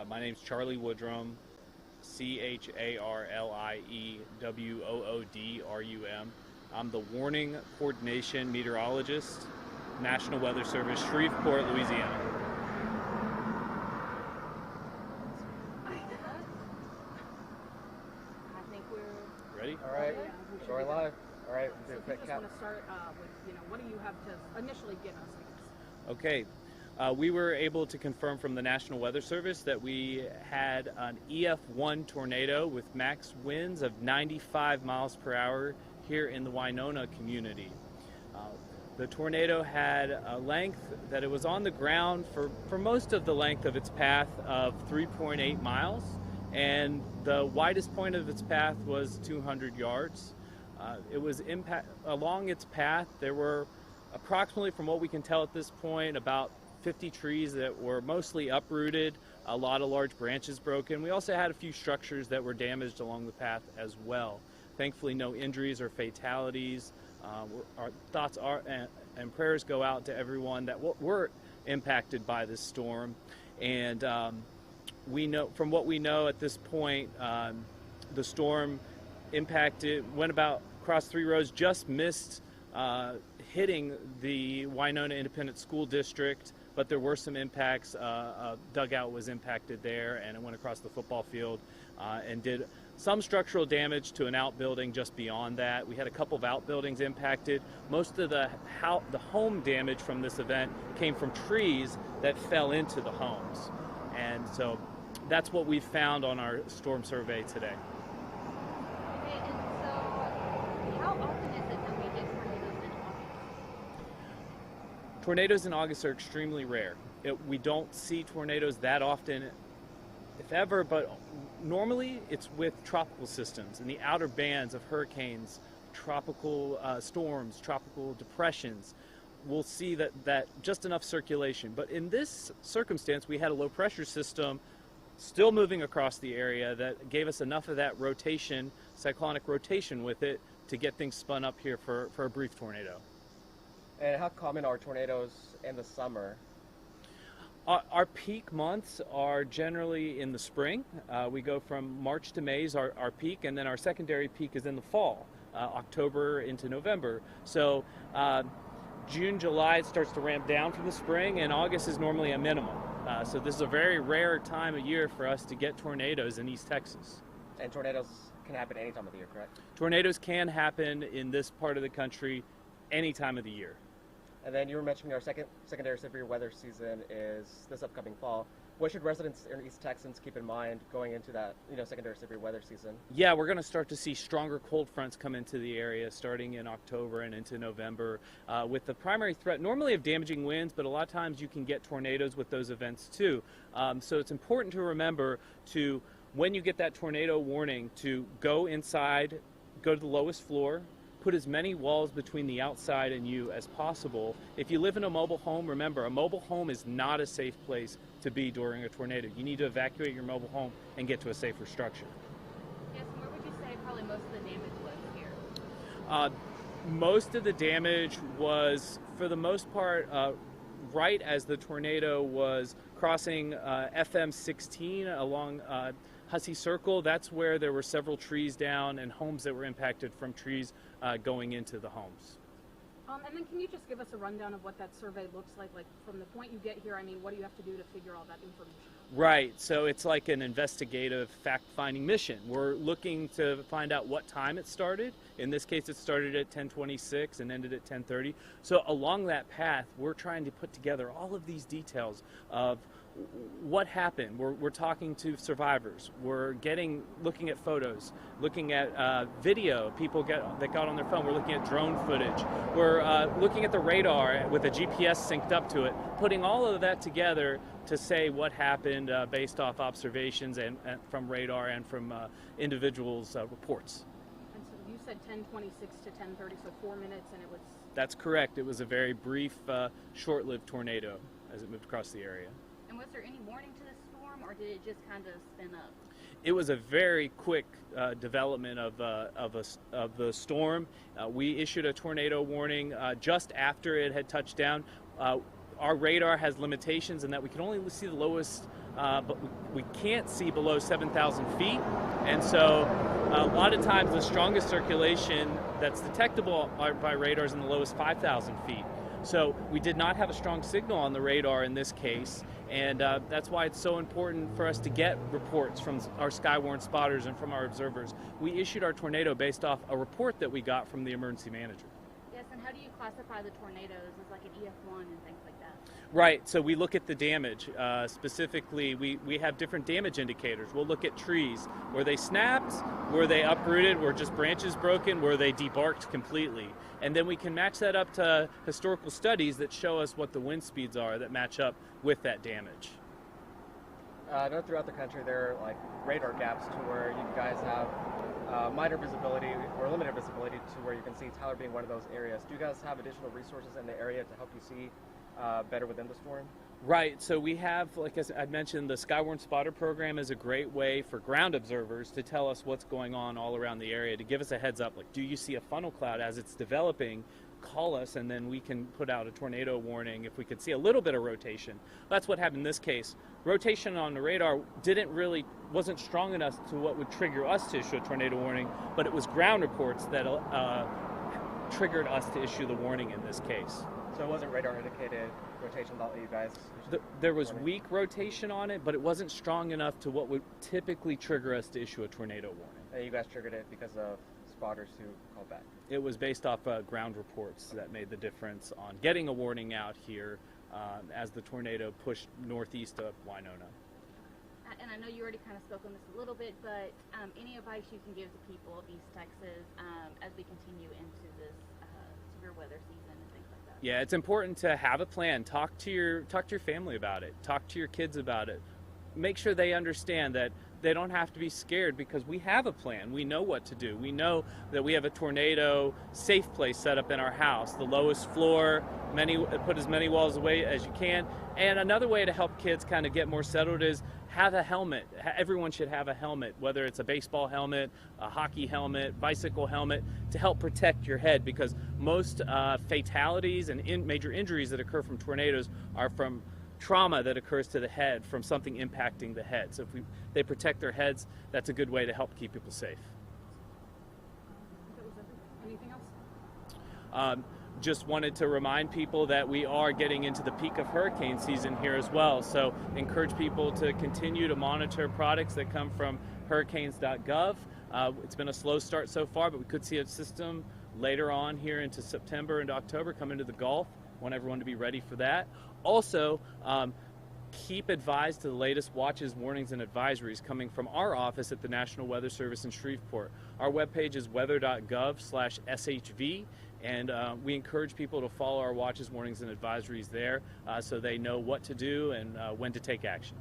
My name's Charlie Woodrum, CharlieWoodrum. I'm the Warning Coordination Meteorologist, National Weather Service, Shreveport, Louisiana. I think we're Ready? All right, we're live. All right, So do a if you quick just cap. want to start with, what do you have to initially give us? Okay. We were able to confirm from the National Weather Service that we had an EF1 tornado with max winds of 95 miles per hour here in the Winona community. The tornado had a length that it was on the ground for most of the length of its path of 3.8 miles, and the widest point of its path was 200 yards. It was along its path. There were approximately, from what we can tell at this point, about 50 trees that were mostly uprooted, a lot of large branches broken. We also had a few structures that were damaged along the path as well. Thankfully, no injuries or fatalities. Our thoughts are and prayers go out to everyone that were impacted by this storm. And we know, from what we know at this point, the storm went about across 3 roads, just missed hitting the Winona Independent School District, but there were some impacts. A dugout was impacted there, and it went across the football field and did some structural damage to an outbuilding just beyond that. We had a couple of outbuildings impacted. Most of the home damage from this event came from trees that fell into the homes. And so that's what we found on our storm survey today. Okay, and so how often is it that we get tornadoes in August? Tornadoes in August are extremely rare. We don't see tornadoes that often, if ever, but normally it's with tropical systems and the outer bands of hurricanes, tropical storms, tropical depressions. We'll see that just enough circulation. But in this circumstance, we had a low pressure system still moving across the area that gave us enough of that rotation, cyclonic rotation with it, to get things spun up here for a brief tornado. And how common are tornadoes in the summer? Our peak months are generally in the spring. We go from March to May is our peak, and then our secondary peak is in the fall, October into November. So June, July, it starts to ramp down from the spring, and August is normally a minimum. So this is a very rare time of year for us to get tornadoes in East Texas. And tornadoes can happen any time of the year, correct? Tornadoes can happen in this part of the country any time of the year. And then you were mentioning our secondary severe weather season is this upcoming fall. What should residents in East Texans keep in mind going into that, secondary severe weather season? Yeah, we're going to start to see stronger cold fronts come into the area starting in October and into November with the primary threat normally of damaging winds, but a lot of times you can get tornadoes with those events too. So it's important to remember to, when you get that tornado warning, to go inside, go to the lowest floor, put as many walls between the outside and you as possible. If you live in a mobile home, remember, a mobile home is not a safe place to be during a tornado. You need to evacuate your mobile home and get to a safer structure. Yes, and where would you say probably most of the damage was here? Most of the damage was, for the most part, right as the tornado was crossing FM 16 along Hussey Circle. That's where there were several trees down and homes that were impacted from trees going into the homes. And then can you just give us a rundown of what that survey looks like from the point you get here? What do you have to do to figure all that information out? Right, so it's like an investigative fact-finding mission. We're looking to find out what time it started. In this case, it started at 10:26 and ended at 10:30. So along that path, we're trying to put together all of these details of what happened. We're talking to survivors. We're looking at photos, looking at video people that got on their phone. We're looking at drone footage. We're looking at the radar with a GPS synced up to it, putting all of that together to say what happened based off observations and from radar and from individuals' reports. And so you said 10:26 to 10:30, so 4 minutes, and it was... That's correct. It was a very brief, short-lived tornado as it moved across the area. And was there any warning to the storm, or did it just kind of spin up? It was a very quick development of the storm. We issued a tornado warning just after it had touched down. our radar has limitations in that we can only see the lowest, but we can't see below 7,000 feet. And so a lot of times the strongest circulation that's detectable by radar is in the lowest 5,000 feet. So we did not have a strong signal on the radar in this case, and that's why it's so important for us to get reports from our skywarn spotters and from our observers. We issued our tornado based off a report that we got from the emergency manager. Yes, and how do you classify the tornadoes as like an EF1 and things like that? Right, so we look at the damage. Specifically, we have different damage indicators. We'll look at trees. Were they snapped? Were they uprooted? Were just branches broken? Were they debarked completely? And then we can match that up to historical studies that show us what the wind speeds are that match up with that damage. I know throughout the country there are like radar gaps to where you guys have minor visibility or limited visibility to where you can see Tyler being one of those areas. Do you guys have additional resources in the area to help you see better within the storm? Right, so we have, like I mentioned, the Skywarn Spotter program is a great way for ground observers to tell us what's going on all around the area, to give us a heads up, like, do you see a funnel cloud as it's developing? Call us, and then we can put out a tornado warning if we could see a little bit of rotation. That's what happened in this case. Rotation on the radar wasn't strong enough to what would trigger us to issue a tornado warning, but it was ground reports that triggered us to issue the warning in this case. So it wasn't radar indicated rotation that you guys there was weak rotation on it, but it wasn't strong enough to what would typically trigger us to issue a tornado warning. And you guys triggered it because of spotters who called back? It was based off ground reports that made the difference on getting a warning out here as the tornado pushed northeast of Winona. And I know you already kind of spoke on this a little bit, but any advice you can give to people of East Texas as we continue into this severe weather season and things like that? Yeah, it's important to have a plan. Talk to your family about it. Talk to your kids about it. Make sure they understand that they don't have to be scared because we have a plan. We know what to do. We know that we have a tornado safe place set up in our house. The lowest floor, put as many walls away as you can. And another way to help kids kind of get more settled is have a helmet. Everyone should have a helmet, whether it's a baseball helmet, a hockey helmet, bicycle helmet, to help protect your head, because most fatalities and major injuries that occur from tornadoes are from trauma that occurs to the head from something impacting the head. So if they protect their heads, that's a good way to help keep people safe. That was everything. Anything else? Just wanted to remind people that we are getting into the peak of hurricane season here as well. So encourage people to continue to monitor products that come from hurricanes.gov. It's been a slow start so far, but we could see a system later on here into September and October come into the Gulf. Want everyone to be ready for that. Also, keep advised to the latest watches, warnings, and advisories coming from our office at the National Weather Service in Shreveport. Our webpage is weather.gov/SHV, and we encourage people to follow our watches, warnings, and advisories there so they know what to do and when to take action.